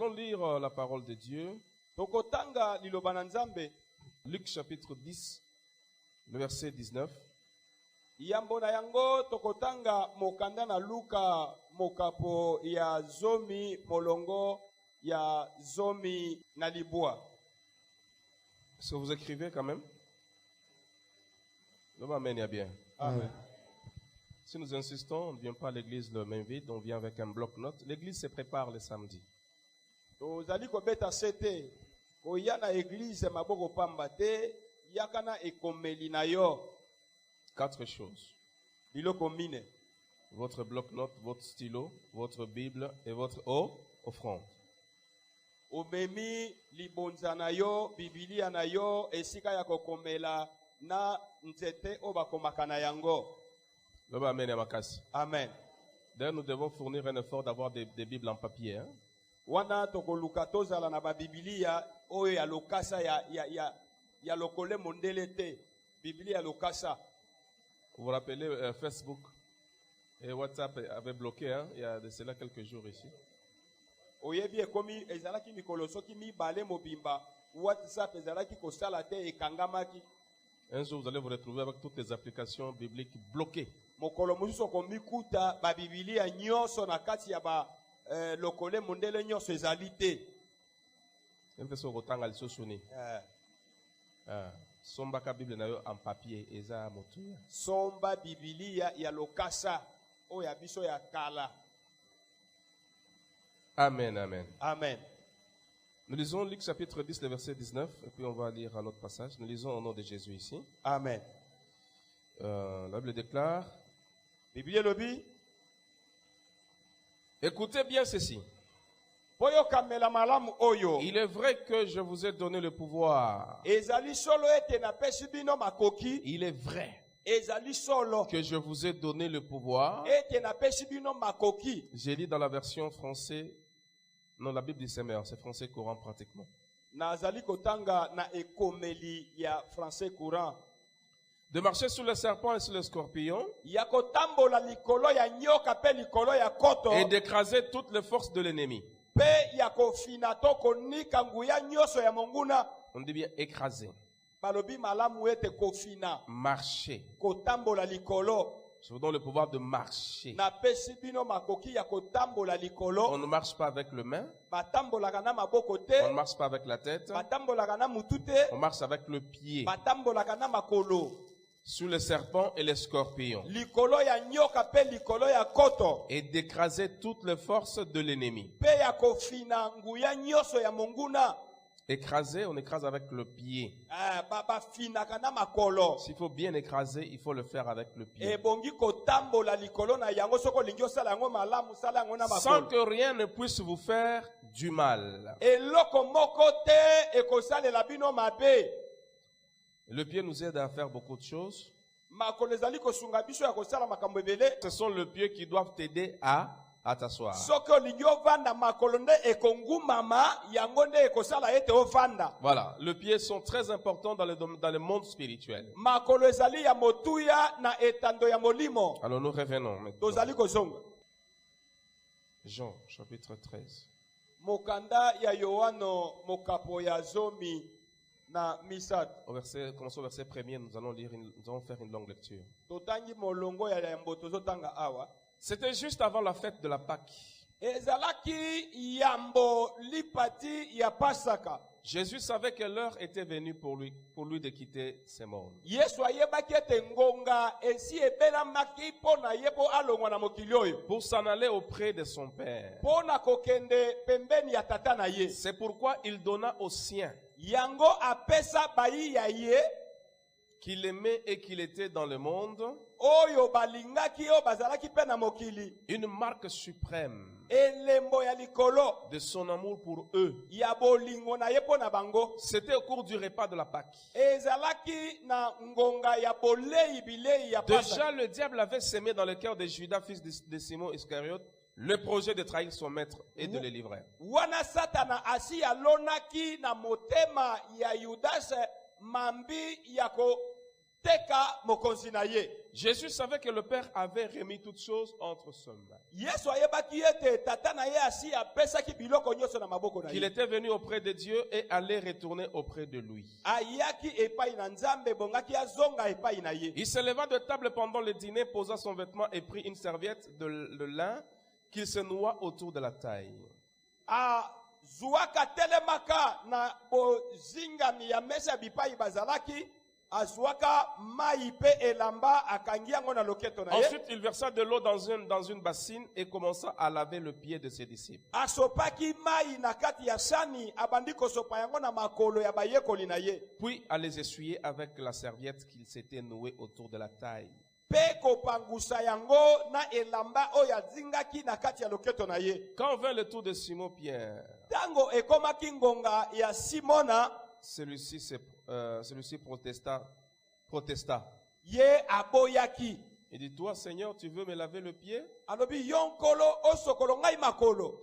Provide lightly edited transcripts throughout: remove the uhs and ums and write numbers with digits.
allons lire la parole de Dieu. Tokotanga liloba na Nzambe. Luc chapitre 10, le verset 19. Yambo na yango tokotanga mokanda na Luka mokapo ya zomi molongo ya zomi na libwa. Est-ce que vous écrivez quand même? Le Amen, il y a bien. Amen. Si nous insistons, on ne vient pas à l'église le main vide, on vient avec un bloc-notes. L'église se prépare le samedi. Tozali kobeta sete koya na église maboko pamba te yakana ekomeli na yo. 4 choses. Biloko mine. Votre bloc-notes, votre stylo, votre Bible et votre offrande. Omemi libonza na yo, Biblia na yo, esika ya kokomela na nzete obakomaka na yango. Le Amen, Yamakasi. Amen. D'ailleurs, nous devons fournir un effort d'avoir des Bibles en papier. Hein? Wana tokoluka tozala na ba Biblia oyo ya lokasa ya lokole mondele te. Biblia ya lokasa. Vous vous rappelez, Facebook et WhatsApp avaient bloqué, hein? Il y a de cela quelques jours ici. Oyebi ekomi ezalaki mikolo soki mibale mobimba WhatsApp ezalaki kosala te ekangamaki. Un jour, vous allez vous retrouver avec toutes les applications bibliques bloquées. Mokolo mosusu okomikuta ba Biblia nyonso na kati ya ba lokole mondele nyonso ezali te. Sombaka Bible na yo en papier eza motuya. Somba Biblia ya lokasa o ya biso ya kala. Amen, amen. Amen. Nous lisons Luc chapitre 10, le verset 19, et puis on va lire un autre passage. Nous lisons au nom de Jésus ici. Amen. La Bible déclare. Biblia lobi. Écoutez bien ceci. Il est vrai que je vous ai donné le pouvoir. Il est vrai que je vous ai donné le pouvoir. J'ai lu dans la version française. Non, la Bible dit c'est meilleur, c'est français courant pratiquement. De marcher sur le serpent et sur le scorpion. Et d'écraser toutes les forces de l'ennemi. On dit bien écraser. Marcher. Je vous donne le pouvoir de marcher. On ne marche pas avec le main. On ne marche pas avec la tête. On marche avec le pied. Sur le serpent et les scorpions. Et d'écraser toutes les forces de l'ennemi. Écraser, on écrase avec le pied. S'il faut bien écraser, il faut le faire avec le pied. Sans que rien ne puisse vous faire du mal. Le pied nous aide à faire beaucoup de choses. Ce sont les pieds qui doivent t'aider à t'asseoir. Voilà, les pieds sont très importants dans le monde spirituel. Alors nous revenons maintenant. Jean, chapitre 13. Commençons au verset 1er, nous allons faire une longue lecture. C'était juste avant la fête de la Pâque. Jésus savait que l'heure était venue pour lui de quitter ce monde. Pour s'en aller auprès de son Père. C'est pourquoi il donna aux siens qu'il aimait et qu'il était dans le monde une marque suprême de son amour pour eux. C'était au cours du repas de la Pâque. Déjà le diable avait semé dans le cœur de Judas, fils de Simon Iscariote, le projet de trahir son maître et de le livrer. teka mokonzi na ye. Jésus savait que le Père avait remis toutes choses entre ses mains. Yesu ayebaki ete tata na ye asi apesaki biloko nyonso na maboko na ye. Qu'il était venu auprès de Dieu et allait retourner auprès de lui. Ayaki epai na Nzambe bongaki azonga epai na ye. Il se leva de table pendant le dîner, posa son vêtement et prit une serviette de lin qu'il se noua autour de la taille. Zuaka telemaka na bozingami ya mesa bipai bazalaki. Ensuite, il versa de l'eau dans une bassine et commença à laver le pied de ses disciples. Puis à les essuyer avec la serviette qu'il s'était nouée autour de la taille. Quand vint le tour de Simon Pierre, celui-ci protesta. Il dit, toi, Seigneur, tu veux me laver le pied?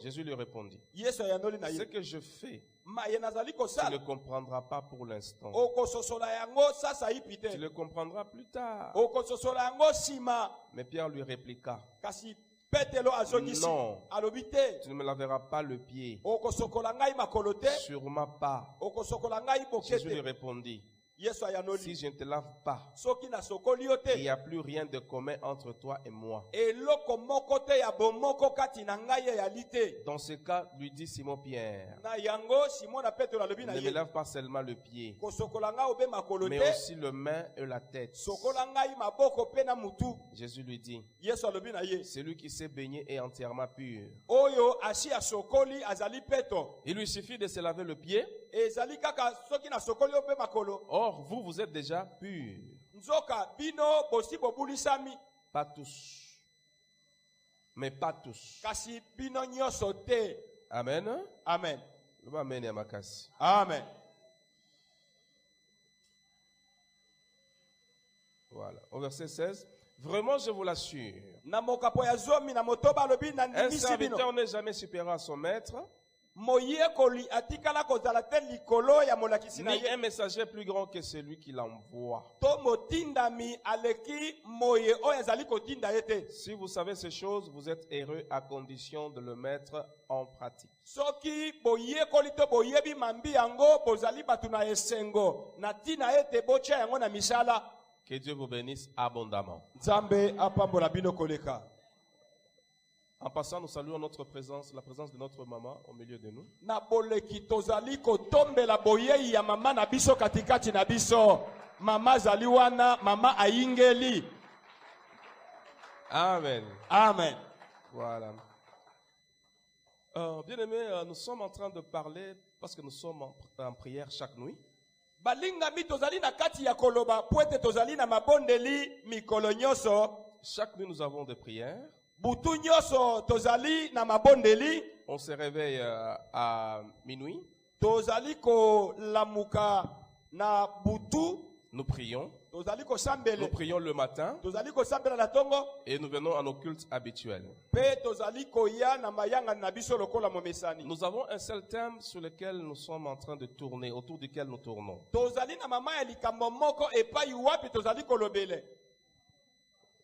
Jésus lui répondit, ce que je fais, tu ne le comprendras pas pour l'instant. Tu le comprendras plus tard. Mais Pierre lui répliqua, non, tu ne me laveras pas le pied. Sûrement pas. Jésus lui répondit, si je ne te lave pas, il n'y a plus rien de commun entre toi et moi. Dans ce cas, lui dit Simon Pierre, ne me lave pas seulement le pied, mais aussi le main et la tête. Jésus lui dit, celui qui s'est baigné est entièrement pur. Il lui suffit de se laver le pied. Or, vous êtes déjà purs. Pas tous. Mais pas tous. Amen. Amen. Amen. Voilà. Au verset 16. Vraiment, je vous l'assure. Un serviteur n'est jamais supérieur à son maître. Ni un messager plus grand que celui qui l'envoie. Si vous savez ces choses, vous êtes heureux à condition de le mettre en pratique. Que Dieu vous bénisse abondamment. En passant, nous saluons notre présence, la présence de notre maman au milieu de nous. Amen. Amen. Voilà. Bien aimés, nous sommes en train de parler, parce que nous sommes en prière chaque nuit. Chaque nuit, nous avons des prières. On se réveille à minuit. Nous prions. Nous prions le matin. Et nous venons à nos cultes habituels. Nous avons un seul thème sur lequel nous sommes en train de tourner, autour duquel nous tournons.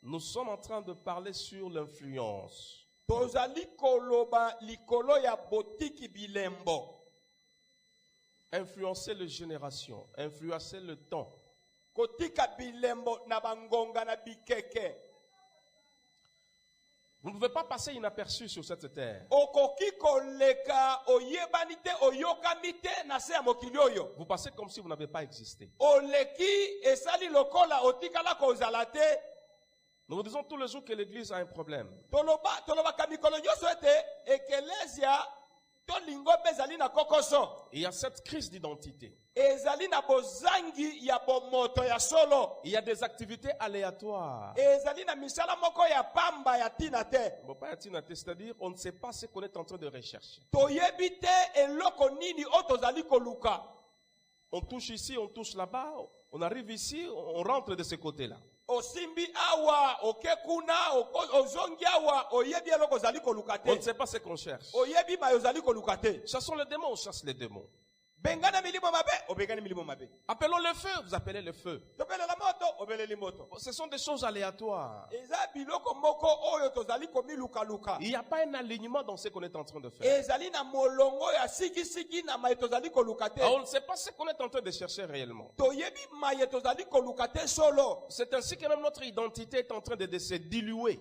Nous sommes en train de parler sur l'influence. Influencer les générations, influencer le temps. Vous ne pouvez pas passer inaperçu sur cette terre. Vous passez comme si vous n'avez pas existé. Nous vous disons tous les jours que l'église a un problème. Il y a cette crise d'identité. Il y a des activités aléatoires. C'est-à-dire, on ne sait pas ce qu'on est en train de rechercher. On touche ici, on touche là-bas, on arrive ici, on rentre de ce côté-là. On ne sait pas ce qu'on cherche. Chassons les démons, on chasse les démons. Appelons le feu, vous appelez le feu. Ce sont des choses aléatoires. Il n'y a pas un alignement dans ce qu'on est en train de faire. On ne sait pas ce qu'on est en train de chercher réellement. C'est ainsi que même notre identité est en train de se diluer.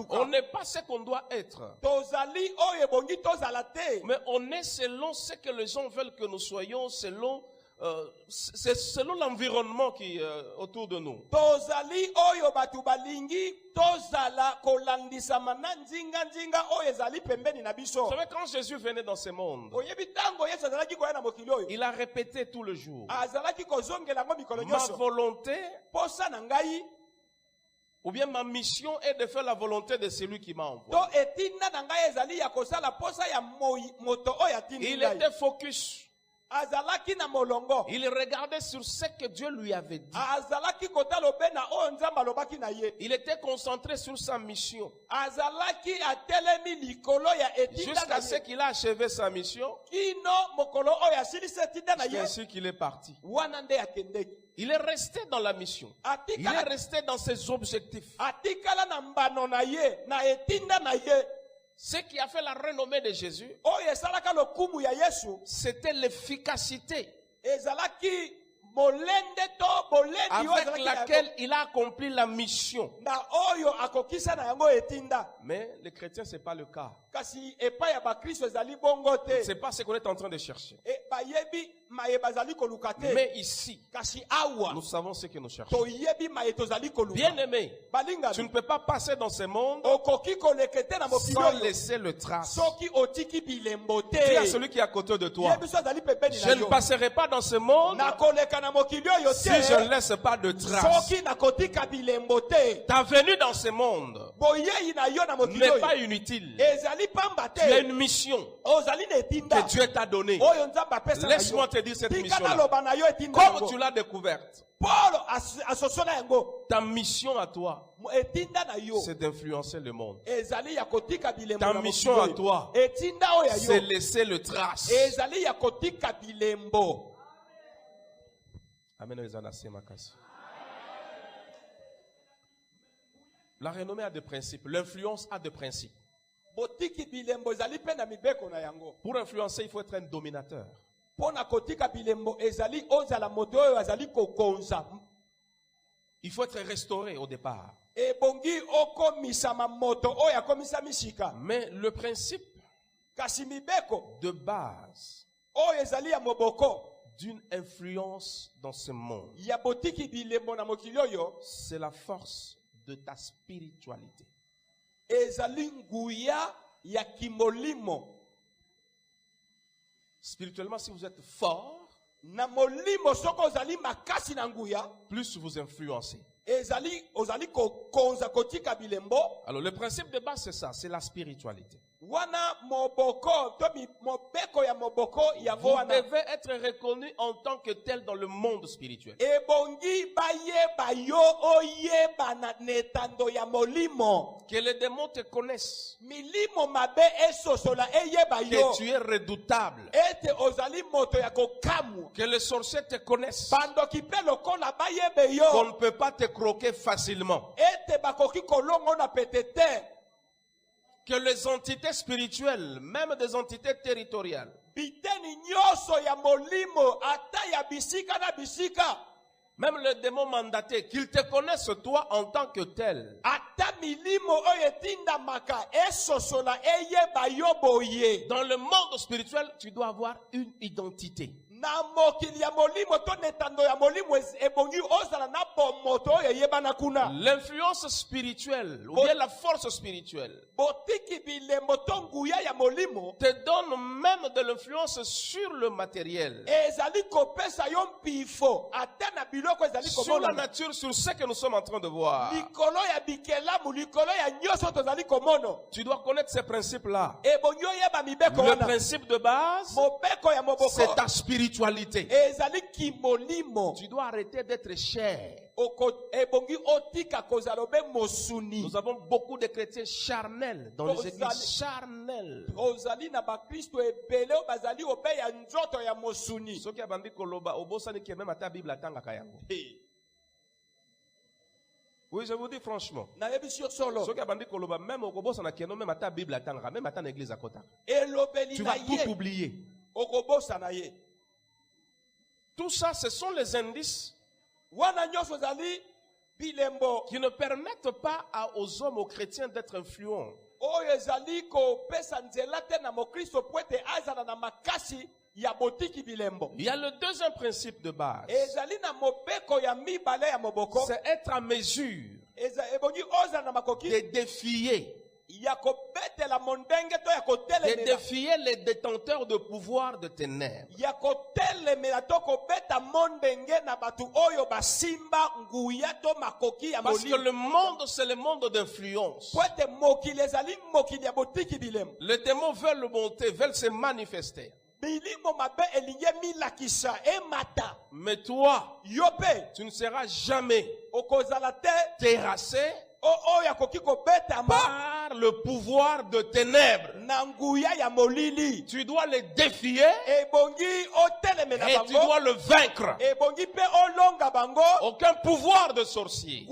On n'est pas ce qu'on doit être. Mais on est selon ce que les gens veulent que nous soyons, c'est selon l'environnement qui est autour de nous. Vous savez, quand Jésus venait dans ce monde, il a répété tout le jour: ma volonté, ou bien ma mission est de faire la volonté de celui qui m'a envoyé. Il était focus. Il regardait sur ce que Dieu lui avait dit. Il était concentré sur sa mission. Jusqu'à ce qu'il a achevé sa mission. C'est ainsi qu'il est parti. Il est resté dans la mission. Il est resté dans ses objectifs. Ce qui a fait la renommée de Jésus, c'était l'efficacité avec laquelle il a accompli la mission. Mais les chrétiens, ce n'est pas le cas. C'est pas ce qu'on est en train de chercher. Mais ici, nous savons ce que nous cherchons. Bien-aimé, tu ne peux pas passer dans ce monde sans laisser le trace. Dis à celui qui est à côté de toi: je ne passerai pas dans ce monde si je ne laisse pas de trace. Ta venue dans ce monde n'est pas inutile. Tu as une mission que Dieu t'a donnée. Laisse-moi te dire cette mission-là. Comme tu l'as découverte, ta mission à toi, c'est d'influencer le monde. Ta mission à toi, c'est laisser le trace. Amen. La renommée a des principes. L'influence a des principes. Pour influencer, il faut être un dominateur. Il faut être restauré au départ. Mais le principe de base d'une influence dans ce monde, c'est la force de ta spiritualité. Spirituellement, si vous êtes fort, plus vous influencez. Alors le principe de base, c'est ça, c'est la spiritualité. Vous devez être reconnu en tant que tel dans le monde spirituel. Que les démons te connaissent. Que tu es redoutable. Que les sorciers te connaissent. Qu'on ne peut pas te croquer facilement. Que les entités spirituelles, même des entités territoriales, même les démons mandatés, qu'ils te connaissent toi en tant que tel. Dans le monde spirituel, tu dois avoir une identité. L'influence spirituelle, ou bien la force spirituelle, te donne même de l'influence sur le matériel, sur la nature, sur ce que nous sommes en train de voir. Tu dois connaître ces principes-là. Le principe de base, c'est ta spiritualité. spiritualité. Tu dois arrêter d'être cher. Nous avons beaucoup de chrétiens charnels dans les églises. Charnels. Oui, je vous dis franchement. Tu vas tout oublier. Tout ça, ce sont les indices qui ne permettent pas aux hommes, aux chrétiens d'être influents. Il y a le deuxième principe de base. C'est être à mesure de défier. De défier les détenteurs de pouvoir de ténèbres. Parce que le monde, c'est le monde d'influence. Les démons veulent monter, veulent se manifester. Mais toi, tu ne seras jamais terrassé par le pouvoir de ténèbres. Tu dois les défier et tu dois le vaincre. Aucun pouvoir de sorcier,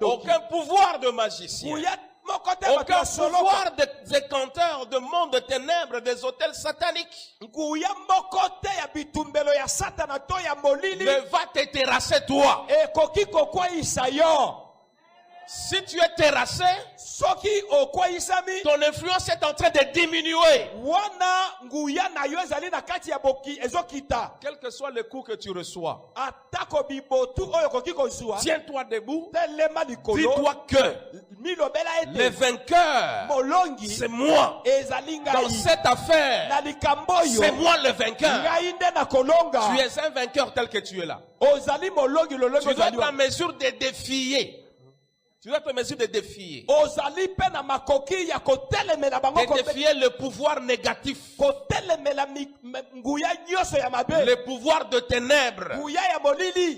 aucun pouvoir de magicien, aucun pouvoir des canteurs de monde de ténèbres, des hôtels sataniques ne va te terrasser toi. Si tu es terrassé, ton influence est en train de diminuer. Quel que soit le coup que tu reçois, tiens-toi debout. Dis-toi que les vainqueurs, c'est moi. Dans cette affaire, c'est moi le vainqueur. Tu es un vainqueur tel que tu es là. Tu dois être en mesure de défier. Tu dois être en mesure de défier. De défier le pouvoir négatif. Les pouvoirs de ténèbres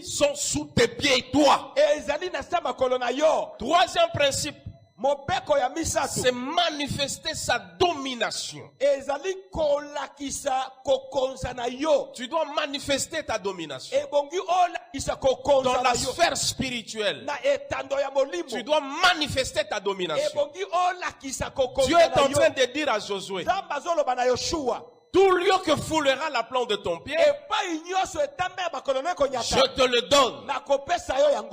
sont sous tes pieds, toi. Troisième principe, c'est manifester sa domination. Tu dois manifester ta domination. Dans la sphère spirituelle, tu dois manifester ta domination. Dieu est en train de dire à Josué, tout lieu que foulera la plante de ton pied, je te le donne.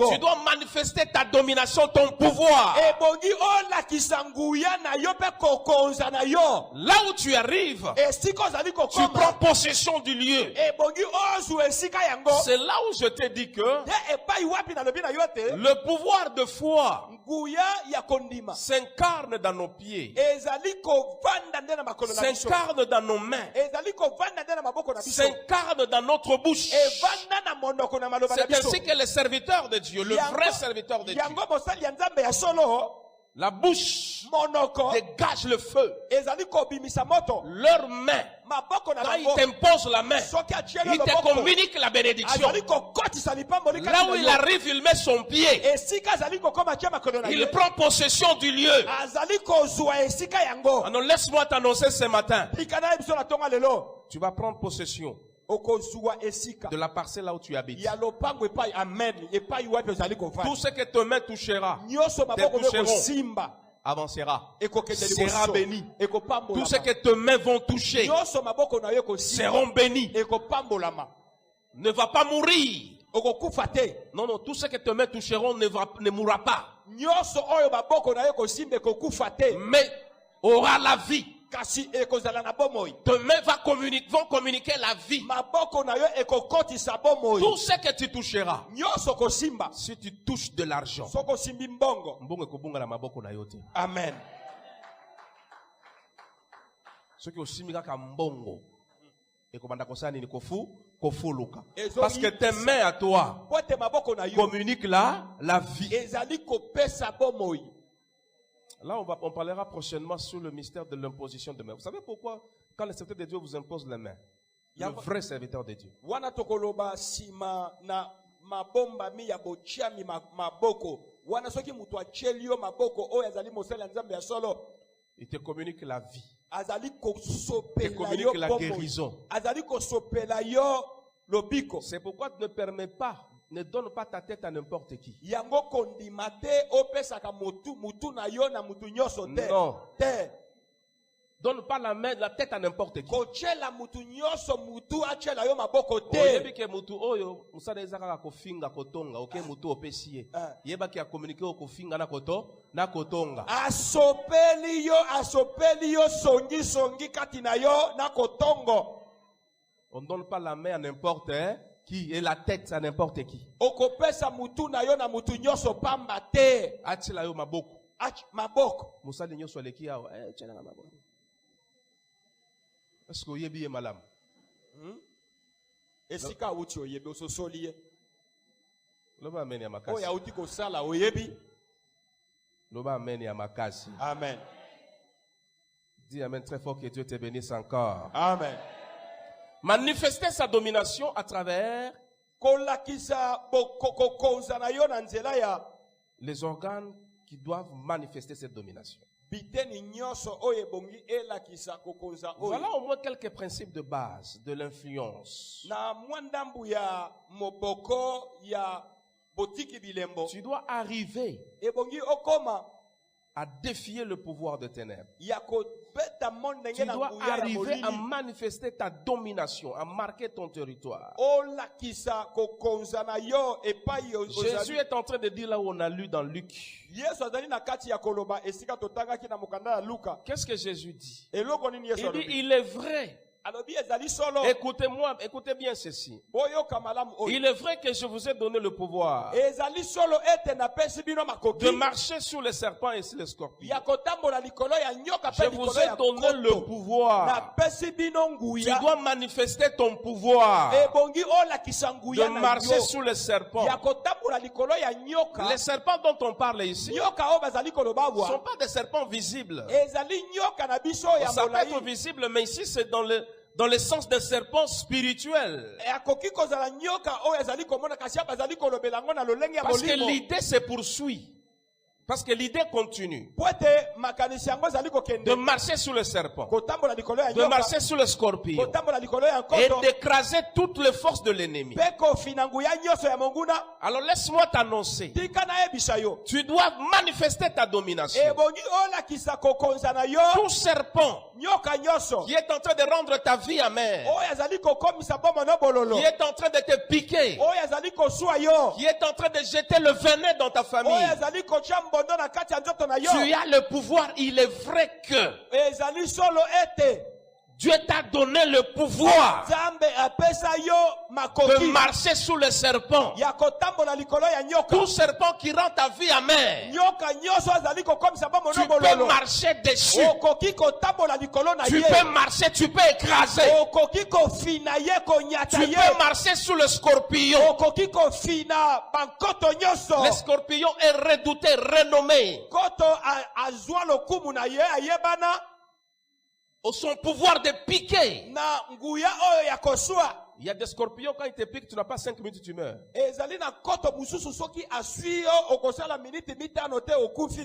Tu dois manifester ta domination, ton pouvoir. Là où tu arrives, tu prends possession du lieu. C'est là où je te dis que le pouvoir de foi s'incarne dans nos pieds, s'incarne dans nos mains, s'incarne dans notre bouche. C'est ainsi que les serviteurs de Dieu, le vrai serviteur de Dieu, la bouche dégage le feu. Leurs mains, quand ils t'imposent la main, ils te communiquent la bénédiction. Là où il arrive, il met son pied. Il prend possession du lieu. Alors laisse-moi t'annoncer ce matin. Tu vas prendre possession de la parcelle là où tu habites. Tout ce que tes mains touchera, tes toucheront, avancera, sera béni. Tout ce que tes mains vont toucher seront bénis. Ne va pas mourir. Non, non, tout ce que tes mains toucheront ne mourra pas, mais aura la vie. Tes mains vont communiquer la vie. Tout ce que tu toucheras, si tu touches de l'argent, amen. Parce que tes mains à toi communiquent la vie. Là, on parlera prochainement sur le mystère de l'imposition de main. Vous savez pourquoi, quand le serviteur de Dieu vous impose les mains, Le vrai serviteur de Dieu. Wana tokoloba sima na mabomba mi ya bochia mi maboko. Wana soki mutu achelio maboko o yazali mosala nzambe ya solo. Il te communique la vie. Azali ko Il te sopela communique yo la guérison. Azali ko sopela yo lobiko. C'est pourquoi tu ne permets pas, ne donne pas ta tête à n'importe qui. Yango kondimate opesaka mutu na yo na mutu nyoso te. Non. Te. Donne pas la tête à n'importe qui. Kochela mutu nyoso mutu achela yo maboko te. Oyebi ke mutu oyo musala ezaka kofinga kotonga oke mutu opesiye. Yeba ki a communiquer kofinga na kotonga. Asopeli yo songi kati na yo na kotongo. On ne donne pas la main à n'importe qui et la tête à n'importe qui. Okopesa mutu na yo na mutu nyoso pamba te. Achila yo maboko. Maboko. Musala nyoso leki yawo chela na maboko. Est-ce que oyebi ye malamu? Esika uti oyebi ososoli ye. Loba amen ya makasi. Oya uti kosala oyebi. Loba amen ya makasi. Amen. Dis amen très fort, que Dieu te bénisse encore. Amen. Manifester sa domination à travers les organes qui doivent manifester cette domination. Voilà au moins quelques principes de base de l'influence. Tu dois arriver à défier le pouvoir de ténèbres. Tu dois arriver à manifester ta domination, à marquer ton territoire. Jésus est en train de dire là où on a lu dans Luc. Qu'est-ce que Jésus dit? Il dit, il est vrai. Écoutez-moi, écoutez bien ceci. Il est vrai que je vous ai donné le pouvoir de marcher sur les serpents et sur les scorpions. Je vous ai donné le pouvoir. Tu dois manifester ton pouvoir de marcher sur les serpents. Les serpents dont on parle ici ne sont pas des serpents visibles. Ça peut être visible, mais ici c'est dans le sens des serpents spirituels. Parce que l'idée se poursuit. Parce que l'idée continue de marcher sur le serpent, de marcher sur le scorpion et d'écraser toutes les forces de l'ennemi. Alors laisse-moi t'annoncer, tu dois manifester ta domination. Tout serpent qui est en train de rendre ta vie amère, qui est en train de te piquer, qui est en train de jeter le venin dans ta famille, tu as le pouvoir. Il est vrai que Dieu t'a donné le pouvoir de marcher sous le serpent. Tout serpent qui rend ta vie amère, tu peux marcher dessus. Tu peux marcher, tu peux écraser. Tu peux marcher sous le scorpion. Le scorpion est redouté, renommé. Son pouvoir de piquer. Il y a des scorpions, quand ils te piquent, tu n'as pas 5 minutes, tu meurs.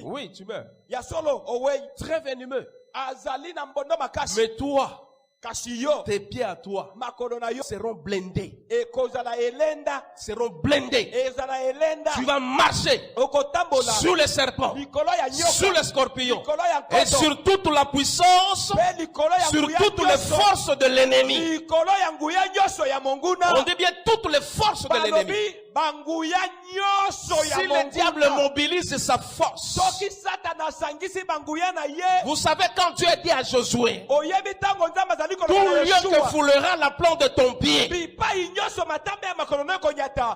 Oui, tu meurs. Très venimeux. Mais toi, tes pieds à toi seront blindés. Seront blindés. Tu vas marcher sur les serpents, sur les scorpions, et sur toute la puissance, sur toutes les forces de l'ennemi. On dit bien toutes les forces de l'ennemi. Si le diable mobilise sa force, vous savez quand Dieu dit à Josué, tout lieu que foulera la plante de ton pied,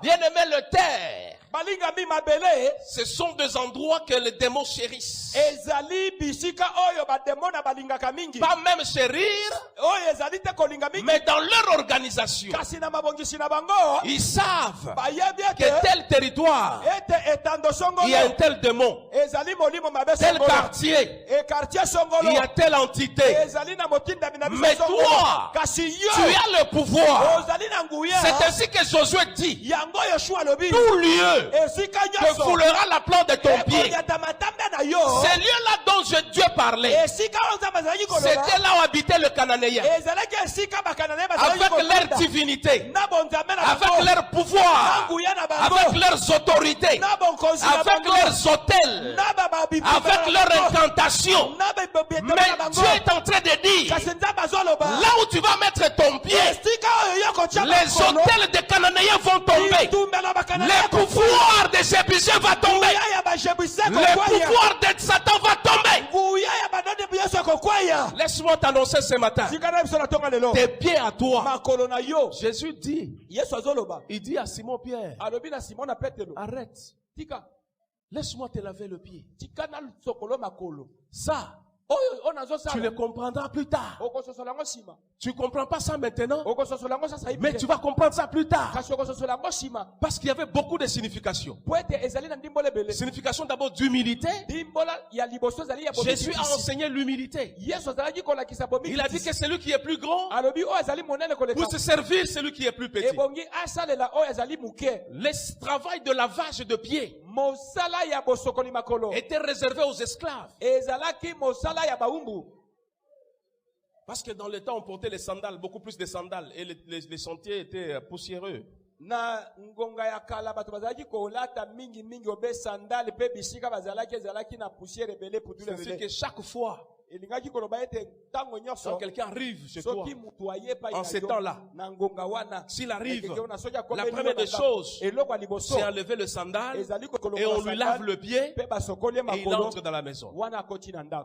bien-aimé, le terre Ce sont des endroits que les démons chérissent. Pas même chérir, mais dans leur organisation, ils savent que tel territoire, il y a un tel démon, tel quartier, il y a telle entité. Mais toi, tu as le pouvoir. C'est ainsi que Josué dit, tout lieu que foulera la plante de ton pied. Ces lieux-là dont Dieu parlait, c'était là où habitait le Cananéen. Avec leur divinité, avec leur pouvoir, avec leurs autorités, avec leurs hôtels, avec leur incantation. Mais Dieu est en train de dire, là où tu vas mettre ton pied, les hôtels des Cananéens vont tomber. Le pouvoir de Jébusiens va tomber. Le pouvoir de Satan va tomber. Laisse-moi t'annoncer ce matin. Tes pieds à toi. Jésus dit, il dit à Simon Pierre, arrête. Laisse-moi te laver le pied. Ça, tu le comprendras plus tard. Tu ne comprends pas ça maintenant, mais tu vas comprendre ça plus tard. Parce qu'il y avait beaucoup de significations. Signification d'abord d'humilité. Jésus a enseigné l'humilité. Il a dit que celui qui est plus grand pour se servir celui qui est plus petit. Le travail de lavage de pieds était réservé aux esclaves. Parce que dans le temps, on portait les sandales, beaucoup plus de sandales, et les sentiers étaient poussiéreux. C'est que chaque fois, quand quelqu'un arrive chez toi, en ces temps-là, s'il arrive, la première des choses, c'est enlever le sandal et on lui lave le pied et il entre dans la maison.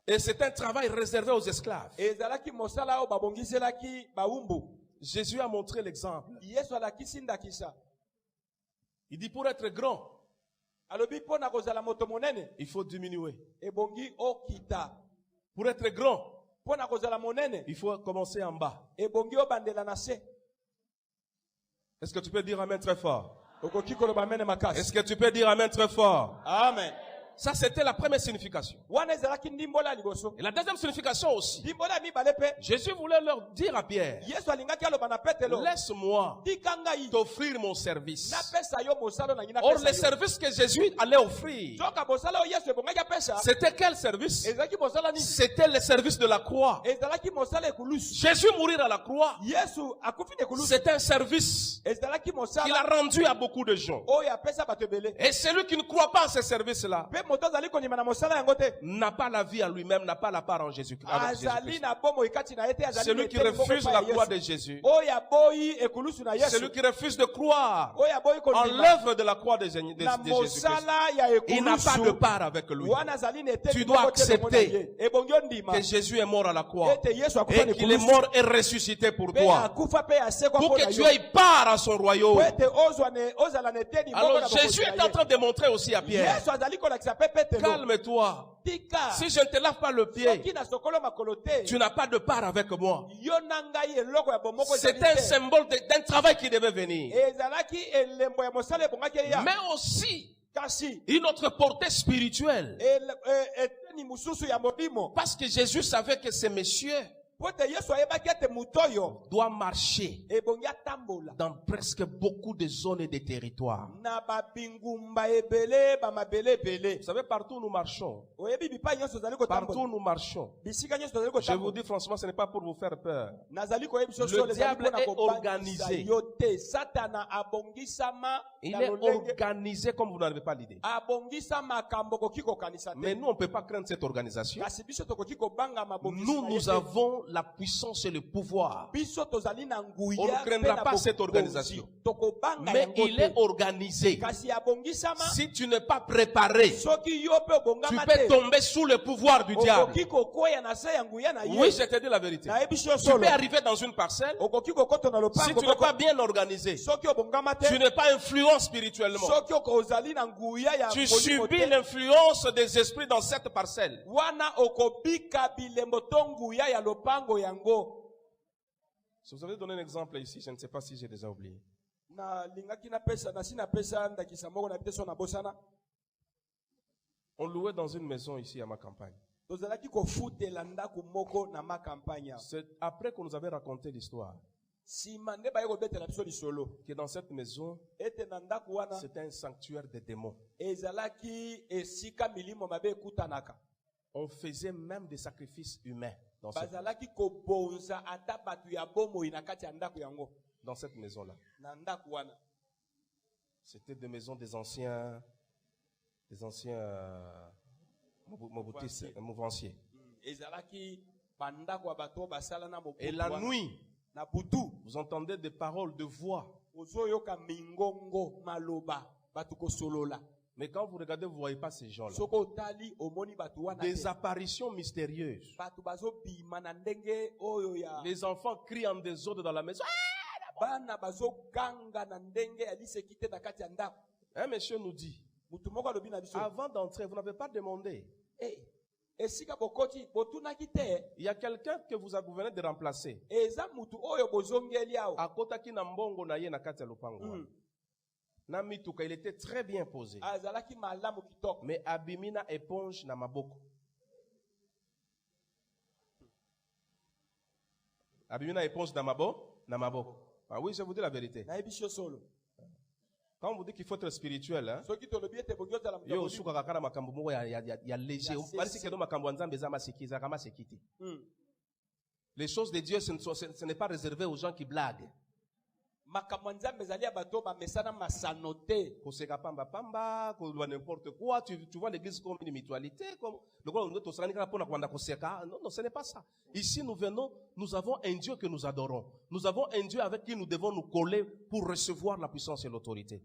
Et c'est un travail réservé aux esclaves. Jésus a montré l'exemple. Il dit pour être grand, il faut diminuer. Pour être grand, il faut commencer en bas. Est-ce que tu peux dire amen très fort? Est-ce que tu peux dire amen très fort? Amen. Ça, c'était la première signification. Et la deuxième signification aussi. Jésus voulait leur dire à Pierre, laisse-moi t'offrir mon service. Or, le service que Jésus allait offrir, c'était quel service? C'était le service de la croix. Jésus mourir à la croix, c'est un service qu'il a rendu à beaucoup de gens. Et celui qui ne croit pas en ce service-là n'a pas la vie à lui-même, n'a pas la part en Jésus-Christ. Celui qui refuse la croix de Jésus, celui qui refuse de croire en l'œuvre de la croix de Jésus-Christ, il n'a pas de part avec lui. Tu dois accepter que Jésus est mort à la croix et qu'il est mort et ressuscité pour toi, pour que tu aies part à son royaume. Alors Jésus est en train de montrer aussi à Pierre, calme-toi. Si je ne te lave pas le pied, tu n'as pas de part avec moi. C'est un symbole d'un travail qui devait venir. Mais aussi une autre portée spirituelle. Parce que Jésus savait que ces messieurs doit marcher dans presque beaucoup de zones et de territoires. Vous savez, partout où nous marchons, je vous dis franchement, ce n'est pas pour vous faire peur. Le diable est organisé. Il est organisé comme vous n'avez pas l'idée. Mais nous, on ne peut pas craindre cette organisation. Nous avons la puissance et le pouvoir. On ne craindra pas cette organisation. Mais il est organisé. Si tu n'es pas préparé, tu peux tomber sous le pouvoir du diable. Oui, je te dis la vérité. Tu peux arriver dans une parcelle. Si tu n'es pas bien organisé, tu n'es pas influent spirituellement. Tu subis l'influence des esprits dans cette parcelle. Si vous avez donné un exemple ici, je ne sais pas si j'ai déjà oublié. On louait dans une maison ici à ma campagne. C'est après qu'on nous avait raconté l'histoire que dans cette maison, c'était un sanctuaire de démons. On faisait même des sacrifices humains dans cette maison-là. C'était des maisons des anciens mouvanciers. Et la nuit, vous entendez des paroles de voix. Mais quand vous regardez, vous ne voyez pas ces gens-là. Des apparitions mystérieuses. Les enfants crient en désordre dans la maison. Un monsieur nous dit, avant d'entrer, vous n'avez pas demandé. Il y a quelqu'un que vous venez de remplacer. Il était très bien posé. Mais Abimina éponge na maboko. Abimina éponge na maboko. Ah oui, je vous dis la vérité. Quand on vous dit qu'il faut être spirituel, hein, les choses de Dieu, ce n'est pas réservé aux gens qui blaguent. N'importe quoi, tu vois l'église comme une mutualité, non, ce n'est pas ça. Ici, nous avons un Dieu que nous adorons. Nous avons un Dieu avec qui nous devons nous coller pour recevoir la puissance et l'autorité.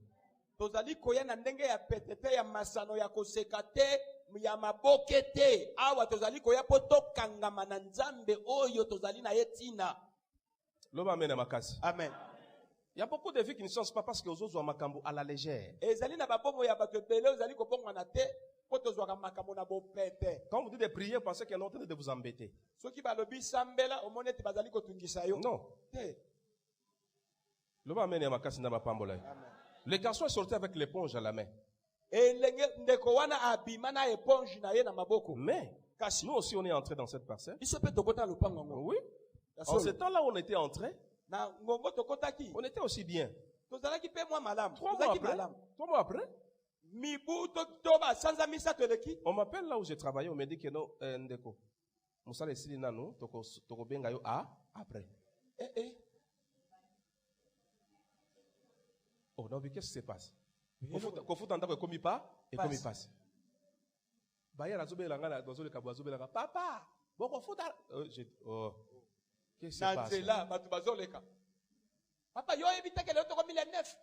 Amen. Il y a beaucoup de vies qui ne changent pas parce que aux autres makambo à la légère. Quand vous dites de prier, pensez qu'il y a en train de vous embêter. Non. Le garçon est sorti avec l'éponge à la main. Mais nous aussi on est entré dans cette parcelle. Oui. En ce temps-là on était entré. On était aussi bien. 3 mois après, on m'appelle là où j'ai travaillé, on me dit que non, Ndeko, Moussa Sili Nanou, Toko Bengayo après. Oh non, mais qu'est-ce qui se passe? Kofu tanda ko komi pas et komi passe. Baya razobe langa dans le kabwa zobe langa papa, boko futa oh. Qu'est-ce qui se passe? Papa yo evita que le toko 2009.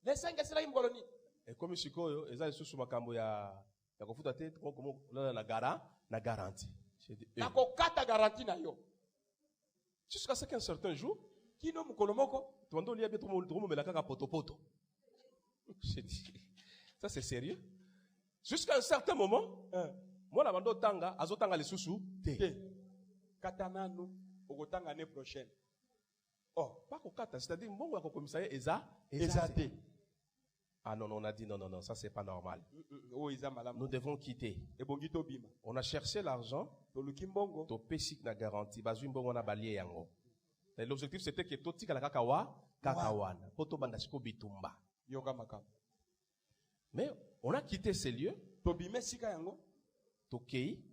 Les 5 sera imboloni. Et comme sikoyo, eza sous makambo ya kofuta te comme na garantie. J'ai dit na ko kata garantie na yo. Jusqu'à ce qu'un certain jour, kino mukolomoko, tondo liya beto mo melaka ka poto. J'ai dit ça c'est sérieux? Jusqu'à un certain moment, moi la bando tanga azotanga les susu te. Katana nous okotanga l'année prochaine. Oh, pas kokata, c'est-à-dire mbongo ya kokomisa ezate. Ah non, on a dit non, ça c'est pas normal. Nous devons quitter. On a cherché l'argent. To pesik na garantie, bazui mbongo na balie yango. L'objectif c'était que to tika la kakawana, poto bandasiko bitumba. Mais on a quitté ces lieux. To kei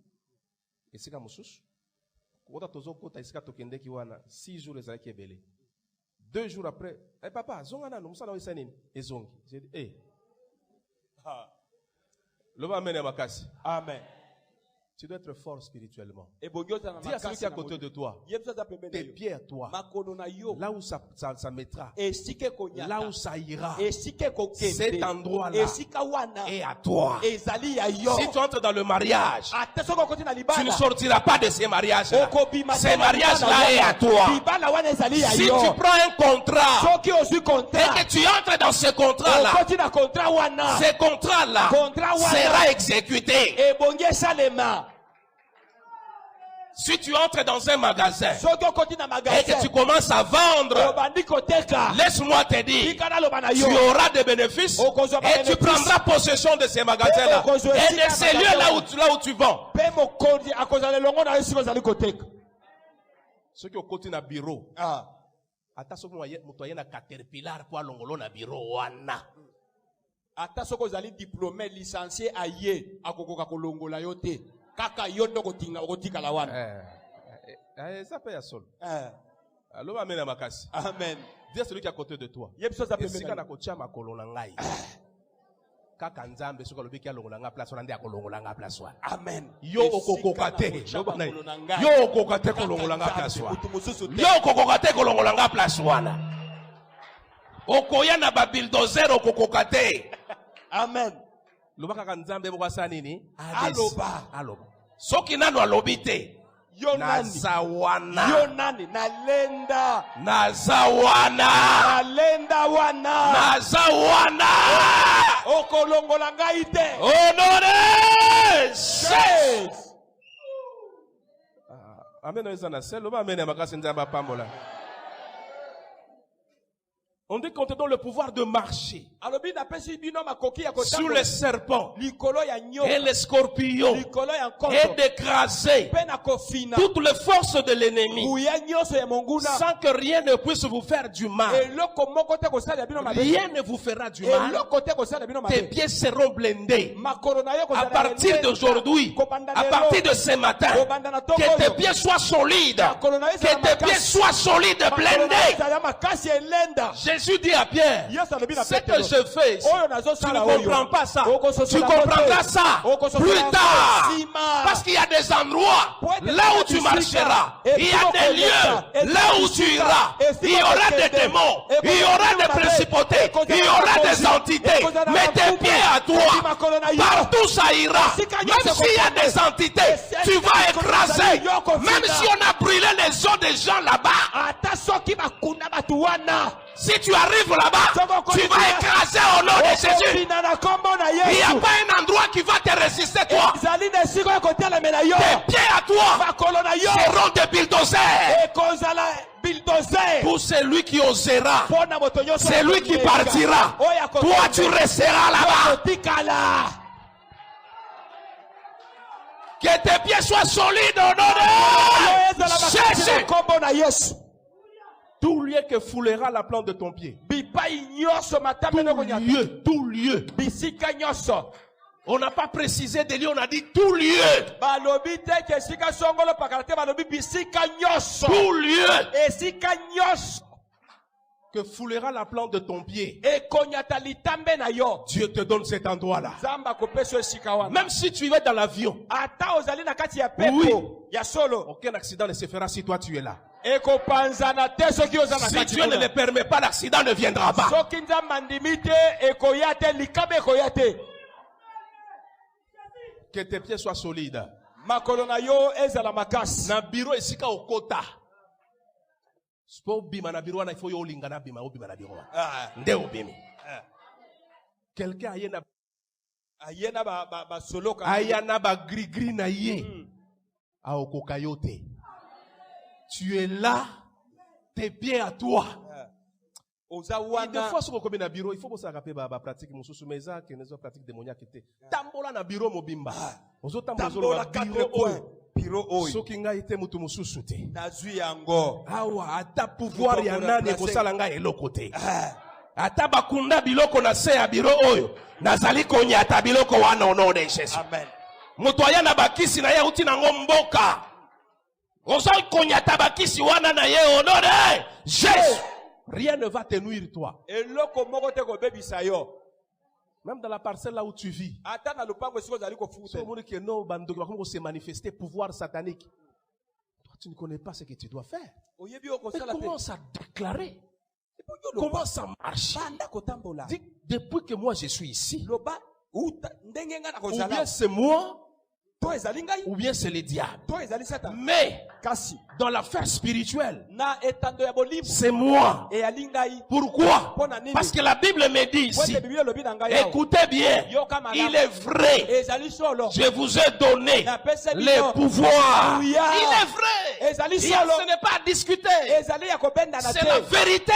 esika mususu. Kota tozo kota esika tokende ki wana 6 jours les aki ebele. 2 jours après, papa, zongana no musala wesa nini? Ezongi. J'ai dit, L'homme amène à ma casse. Amen. Tu dois être fort spirituellement. Dis à celui qui est à côté de toi, tes pieds à toi, là où ça mettra, là où ça ira, cet endroit-là est à toi. Si tu entres dans le mariage, tu ne sortiras pas de ces mariages-là. Ces mariages-là est à toi. Si tu prends un contrat et que tu entres dans ce contrat-là, ce contrat-là sera exécuté. Si tu entres dans un magasin et que tu commences à vendre, laisse-moi te dire, tu auras des bénéfices et tu prendras possession de ces magasins-là et de ces lieux là où tu vends. Ceux qui ont côté na bureau, ata soko motoye na caterpillar pour alongolo na bureau wana. Ata soko zali diplômé licencié aye akokoka kolongola yote. Kaka yondo kotinga okotika la wana. Ça paye à sol. Alors amen à makasi. Amen. Dis à celui qui est à côté de toi. Esika na kotia makolo na ngai. Kaka nzambe soko lobi ki alongola nga place wana ndi akolongola nga place wana. Amen. Yo okokoka te. Yo okokoka te kolongola nga place wana. Yo okokoka te kolongola nga place wana. Okoya na ba bulldozer okokoka te. Amen. Lobaka kanzambe bokasa nini? Aloba. Soki nano alobite. Nazawana. Yonani nalenda. Nazawana. Nalenda wana. Nazawana. Okolongola ngai te. Honores. Amen ezana sel loba amen makasi nzamba pambola. On dit qu'on te donne le pouvoir de marcher sur les serpents et les scorpions et d'écraser toutes les forces de l'ennemi sans que rien ne puisse vous faire du mal. Rien ne vous fera du mal. Tes pieds seront blindés. À partir d'aujourd'hui, à partir de ce matin, que tes pieds soient solides. Que tes pieds soient solides, blindés. Jésus dit à Pierre, ce que je fais, tu ne comprends pas ça. Tu comprendras ça plus tard. Parce qu'il y a des endroits là où tu marcheras. Il y a des lieux là où tu iras. Il y aura des démons. Il y aura des principautés. Il y aura des entités. Mais tes pieds à toi, partout ça ira. Même s'il y a des entités, tu vas écraser. Même si on a brûlé les os des gens là-bas. Si tu arrives là-bas, tu vas écraser au nom de Jésus. Il n'y a pas un endroit qui va te résister, toi. Tes pieds à toi seront des bulldozers. Pour celui qui osera, c'est lui qui partira. Toi, tu resteras là-bas. Que tes pieds soient solides au nom de Jésus. Tout lieu que foulera la plante de ton pied. Tout lieu. On n'a pas précisé des lieux, on a dit tout lieu. Tout lieu que foulera la plante de ton pied. Dieu te donne cet endroit-là. Même si tu es dans l'avion. Oui. Aucun accident ne se fera si toi tu es là. Si Dieu ne le permet pas, l'accident ne viendra pas. Que tes pieds soient solides. Na bureau esika okota. Spo bima na bureau na ifo yo linga na bima obima na bureau. Nde obimi. Quelqu'un ayena ba gris na ye. A okokayote. Tu es là, tes pieds à toi. Et des fois, ce qu'on na bureau, il faut que ça rappelle la pratique mususu meza que nous pratique démoniaque était. Tambola na bureau mobimba. Ozo tambola bureau. Ce qui nga été mutu mususu te. Nazui yango. Awa ata pouvoir ya nani ko sala nga eloko te. Ata bakunda biloko na se ya bureau oyo. Nazali konya ata biloko wana ono de Jésus. Amen. Mutoya na bakisi na ye uti na ngomboka. Jésus. Rien ne va te nuire toi. Même dans la parcelle là où tu vis. Comment se manifester pouvoir satanique. Toi, tu ne connais pas ce que tu dois faire. Mais commence à déclarer. Commence à marcher. Dis, depuis que moi je suis ici, ou bien c'est moi, ou bien c'est le diable. Mais dans l'affaire spirituelle, c'est moi. Pourquoi? Parce que la Bible me dit ici, écoutez bien, il est vrai, je vous ai donné le pouvoir. Il est vrai. Ce n'est pas à discuter. C'est la vérité.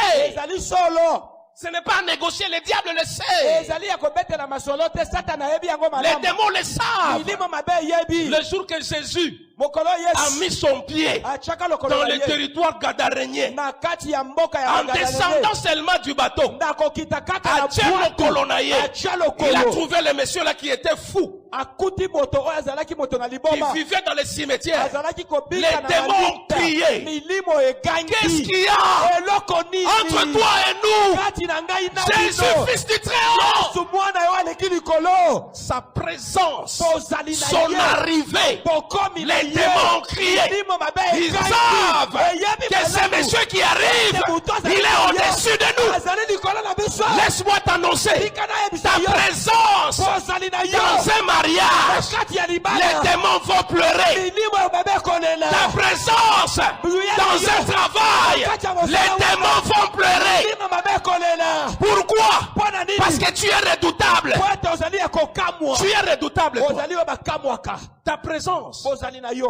Ce n'est pas à négocier, le diable le sait. Les démons le savent. Le jour que Jésus a mis son pied dans le territoire gadarénien, en descendant seulement du bateau, à Tchelo Kolonaye, il a trouvé le monsieur là qui était fou. Qui vivait dans les cimetières. Les démons ont crié. Qu'est-ce qu'il y a entre toi et nous? Jésus, fils du Très-Haut. Sa présence, son arrivée, les démons ont crié. Ils savent que ce monsieur qui arrive, il est au-dessus de nous. Laisse-moi t'annoncer ta présence dans un mariage. Les démons vont pleurer. Ta présence dans un travail, les démons vont pleurer. Pourquoi? Parce que tu es redoutable. Tu es redoutable. Ta présence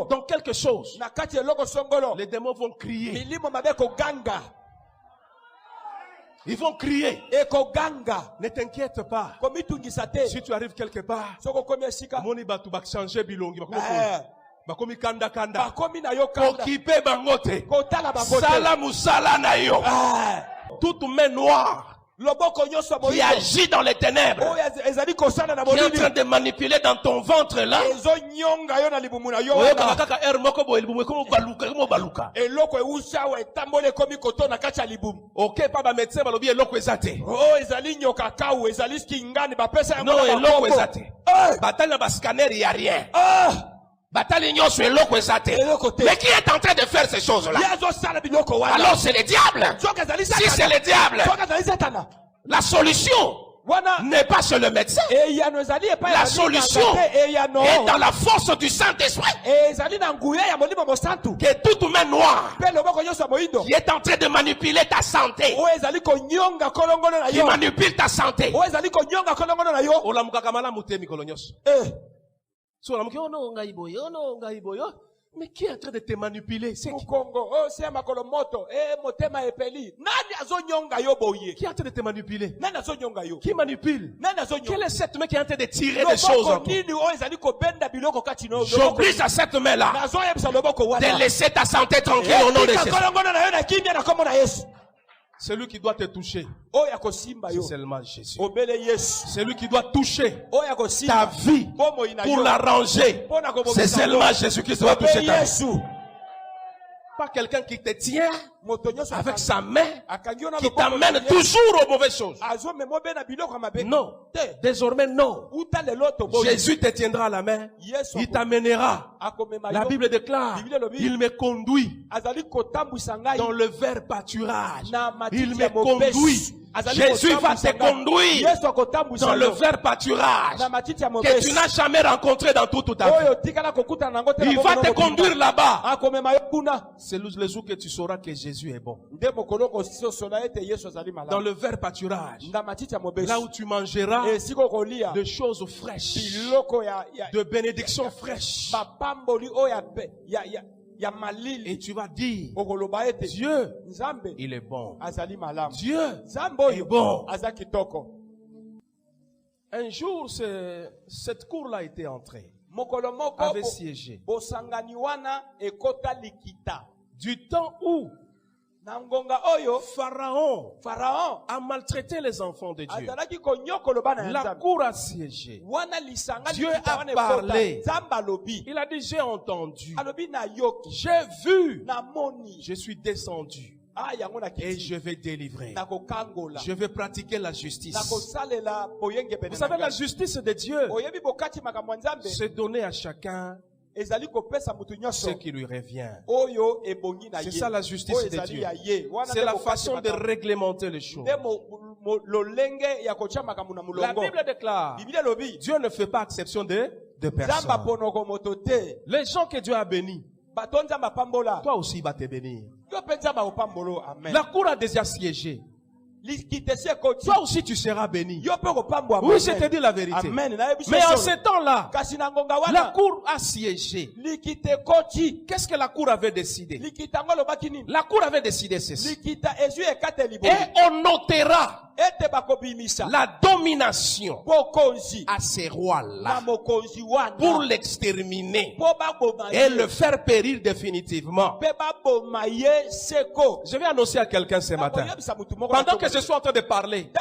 dans quelque chose, les démons vont crier. Ils vont crier. Ne t'inquiète pas. Si tu arrives quelque part, moni batu bak changer bilongi bakomi kanda kanda occupé bangote sala musala na yo toute main noire qui agit dans les ténèbres, qui est en train de manipuler dans ton ventre là. Ok, pas médecin, non, eloko ezate. Bataille na scanner, il n'y a rien. Mais qui est en train de faire ces choses-là? Alors c'est le diable. Si c'est le diable, la solution n'est pas sur le médecin. La solution est dans la force du Saint-Esprit. Que toute main noire qui est en train de manipuler ta santé, qui manipule ta santé. Mais qui est en train de te manipuler? C'est qui? Qui est en train de te manipuler? Qui manipule? Quel est cette main qui est en train de tirer des choses en toi? J'oblige à cette main-là de laisser ta santé tranquille au nom de Jésus. Celui qui doit te toucher, c'est seulement Jésus. Celui qui doit toucher ta vie pour l'arranger, c'est seulement Jésus qui doit toucher ta vie. Pas quelqu'un qui te tient avec sa main, qui t'amène toujours aux mauvaises choses. Non, désormais non. Jésus te tiendra à la main, il t'amènera. La Bible déclare, il me conduit dans le vert pâturage. Il me conduit. Jésus va te conduire dans le vert pâturage que tu n'as jamais rencontré dans toute ta vie. Il va te conduire là-bas. C'est le jour que tu sauras que Jésus est bon. Dans le vert pâturage, là où tu mangeras de choses fraîches, de bénédictions fraîches. Et tu vas dire, Dieu, il est bon. Dieu est bon. Un jour, cette cour-là a été entrée, avait siégé. Du temps où Pharaon a maltraité les enfants de Dieu. La cour a siégé. Dieu a parlé. Il a dit, j'ai entendu. J'ai vu. Je suis descendu. et je vais délivrer. Je vais pratiquer la justice. Vous savez, la justice de Dieu, c'est donner à chacun ce qui lui revient. C'est ça la justice de Dieu. C'est la façon de réglementer les choses. La Bible déclare, Dieu ne fait pas exception de personne. Les gens que Dieu a bénis, toi aussi il va te bénir. La cour a déjà siégé. Toi aussi tu seras béni. Oui, je te dis la vérité. Mais en ce temps-là, la cour a siégé. Qu'est-ce que la cour avait décidé? La cour avait décidé ceci. Et on notera la domination à ces rois-là pour l'exterminer et le faire périr définitivement. Je vais annoncer à quelqu'un ce matin. Pendant que je suis en train de parler,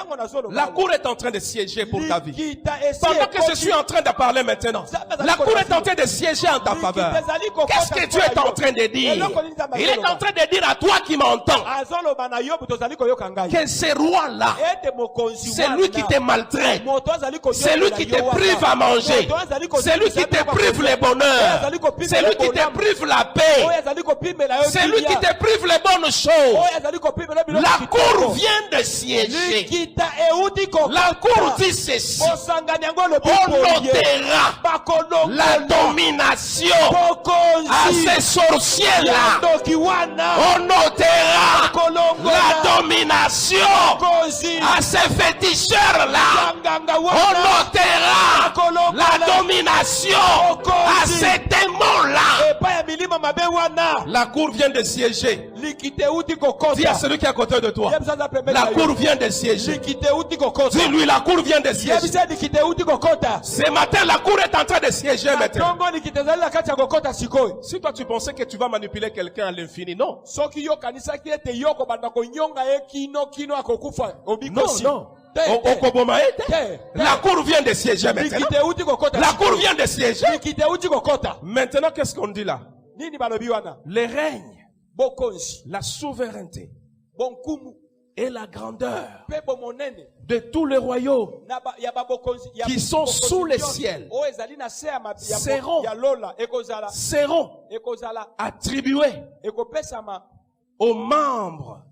la cour est en train de siéger pour ta vie. Pendant que je suis en train de parler maintenant, la cour est en train de siéger en ta faveur. Qu'est-ce que Dieu est en train de dire? Il est en train de dire à toi qui m'entends que ces rois-là, c'est lui qui te maltraite, c'est lui qui te prive à manger, c'est lui qui te prive le bonheur, c'est lui qui te prive la paix, c'est lui qui te prive les bonnes choses. La cour vient de siéger. La cour dit ceci: on notera la domination à ces sorciers-là. On notera la domination à ces féticheurs-là. On notera la domination à ces démons-là. La cour vient de siéger. Dis à celui qui est à côté de toi, la cour vient de siéger. Dis-lui, la cour vient de siéger. Ce matin, la cour est en train de siéger maintenant. Si toi tu pensais que tu vas manipuler quelqu'un à l'infini, non. Non. La cour vient de siéger maintenant. La cour vient de siéger. Maintenant, qu'est-ce qu'on dit là? Le règne, la souveraineté et la grandeur de tous les royaumes qui sont sous les ciels seront attribués aux membres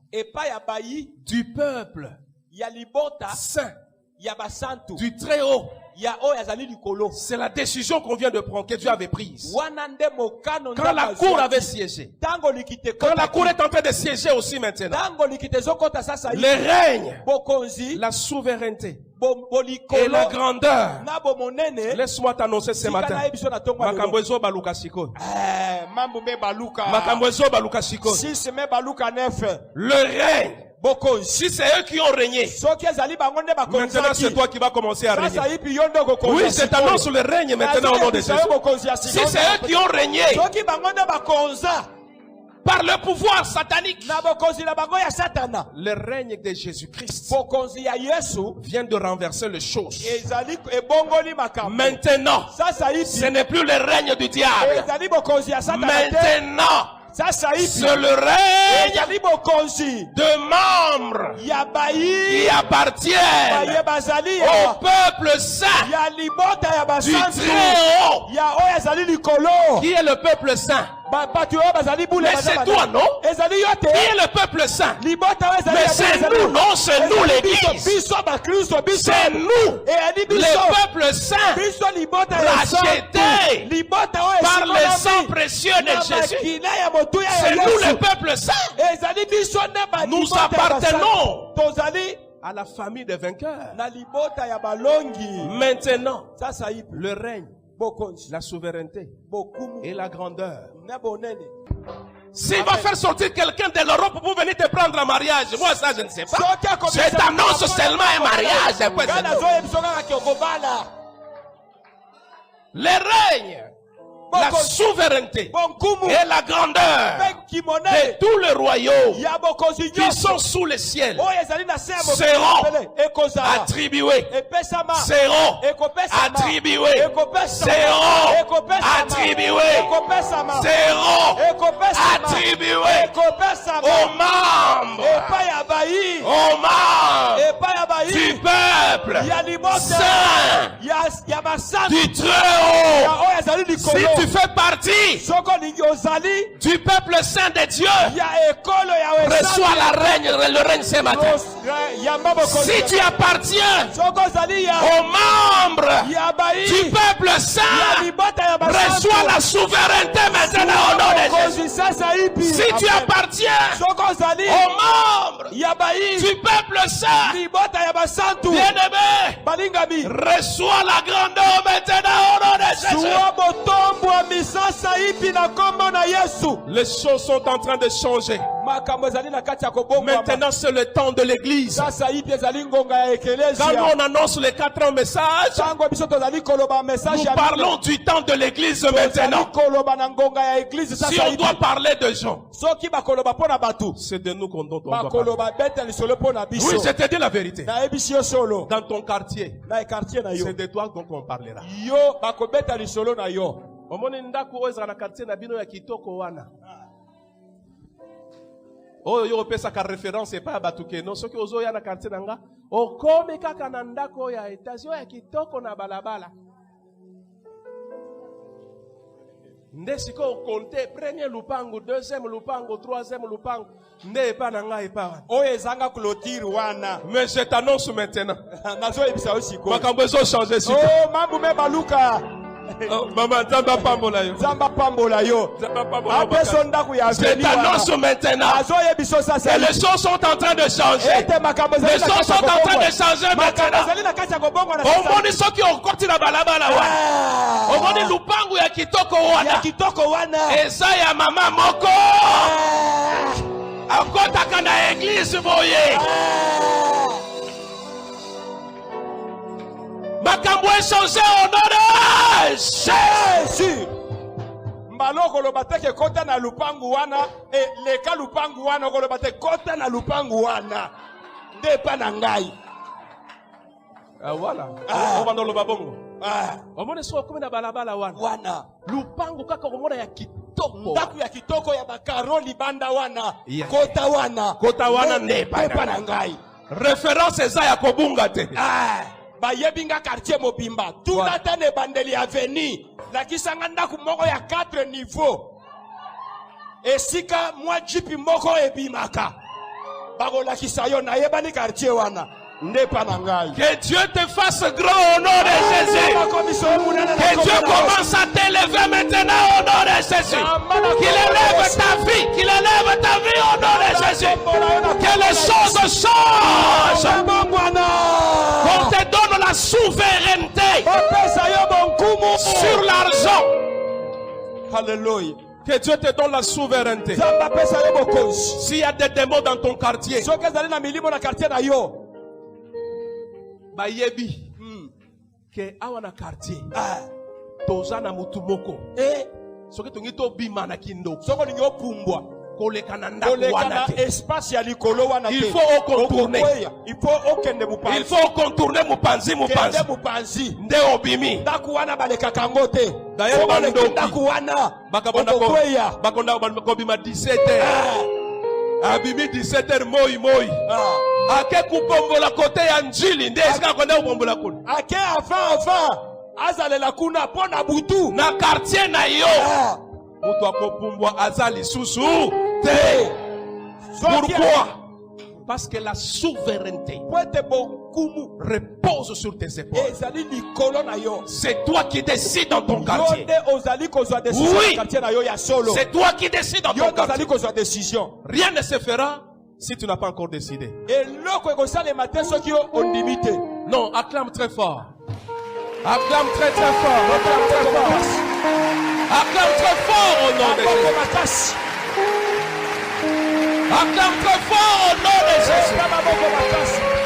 du peuple saint du Très-Haut. C'est la décision qu'on vient de prendre, que Dieu avait prise. Quand la cour avait siégé, quand la cour est en train de siéger aussi maintenant, le règne, la souveraineté et la grandeur. Laisse-moi t'annoncer ce matin. Makambwezo baluka siko. Makambwezo baluka siko. Le règne. Si c'est eux qui ont régné, maintenant c'est toi qui vas commencer à régner. Oui, je t'annonce le règne maintenant au nom de Jésus. Si c'est eux qui ont régné par le pouvoir satanique, le règne de Jésus-Christ vient de renverser les choses. Maintenant, ce n'est plus le règne du diable. Maintenant, c'est le règne de membres qui appartiennent au peuple saint du Très-Haut. Qui est le peuple saint? Mais c'est toi, non? Qui est le peuple saint? Mais c'est nous, non? C'est nous l'église. C'est nous, le peuple saint, racheté par le sang précieux de Jésus. C'est nous le peuple saint. Nous appartenons à la famille des vainqueurs. Maintenant, le règne, la souveraineté et la grandeur. S'il va faire sortir quelqu'un de l'Europe pour venir te prendre en mariage, moi ça je ne sais pas. Je t'annonce seulement un mariage. Le règne, la souveraineté et la grandeur et tous les royaumes qui sont sous le ciel seront attribués, seront attribués, seront attribués, seront attribués aux membres du peuple saint du Très-Haut. Si tu fais partie du peuple saint de Dieu, reçois le règne ce matin. Si tu appartiens aux membres du peuple saint, reçois la souveraineté maintenant au nom de Jésus. Si tu appartiens aux membres du peuple saint, bien-aimé, reçois la grandeur maintenant au nom de Jésus. Les choses sont en train de changer. Maintenant, c'est le temps de l'église. Quand on annonce les 4 ans messages, nous parlons du temps de l'église maintenant. Si on doit parler de gens, c'est de nous qu'on doit parler. Oui, je te dis la vérité. Dans ton quartier, c'est de toi dont on parlera. Oh, yo pesa ka référence et pas batuke no soki ozo ya na quartier nanga o komi kaka na ndako ya etage ya kitoko na balabala nde siko compter premier lupango deuxième lupango troisième lupango nde pa nanga epa o ezanga clôture wana mais je t'annonce maintenant nazo ebisa aussi ko makambo ezo changer siko oh mambu me baluka Maman, Zamba Pambola yo. Zamba Pambola yo. Je t'annonce maintenant que les choses sont en train de changer. Les choses sont en train de changer maintenant. Au monde ceux qui ont continué à balabala wana. Au monde lupangu ya kitoko wana. Ya kitoko wana. Eza ya mama moko. Akota kana église boye. Makambo échangé au nom de Jésus. Maloko lo bateke kota na lupangu wana e leka lupangu wana ko lo bateke kota na lupangu wana ndepa na ngai. Voilà. On va dans le babongo. Omone so kumi na balabala wana. Lupangu kaka komona ya kitoko. Ndaku ya kitoko ya bakaro libanda wana. Kota wana ndepa na ngai. Référence eza ya kobunga te. Ba yebinga quartier mobimba tuna tane bandeli avenue la kisanga ndaku moko ya 4 niveaux esika mwa jipi moko ebimaka bako la kisayo na yebani quartier wana ndepa na ngai. Que Dieu te fasse grand au nom de Jésus. Que Dieu commence à t'élever maintenant au nom de Jésus. Qu'il élève ta vie, au nom de Jésus. Que les choses changent. Qu'on te donne la souveraineté sur l'argent. Alléluia. Que Dieu te donne la souveraineté. S'il y a des démons dans ton quartier, bayebi que awana quartier tozana mutu moko soki tongi to bima na kindo soko ningi opumbwa koleka na ndako wana espace ya likolo wana il faut contourner il faut contourner mupanzi nde obimi ndako wana baleka kango te d'ailleurs ndako wana bakonda kobima 17h abimi 17h moi ake kupombola kote ya njili nde esika konde kupombola kuna ake avant azalela kuna pona butu na quartier na yo mutu akopumbwa azali susu te. Pourquoi? Parce que la souveraineté repose sur tes épaules. C'est toi qui décides dans ton quartier. Oui, c'est toi qui décides dans ton quartier. Rien ne se fera si tu n'as pas encore décidé. Non, acclame très fort. Acclame très fort. Acclame très fort au nom de Jésus. Acclame très fort au nom de Jésus.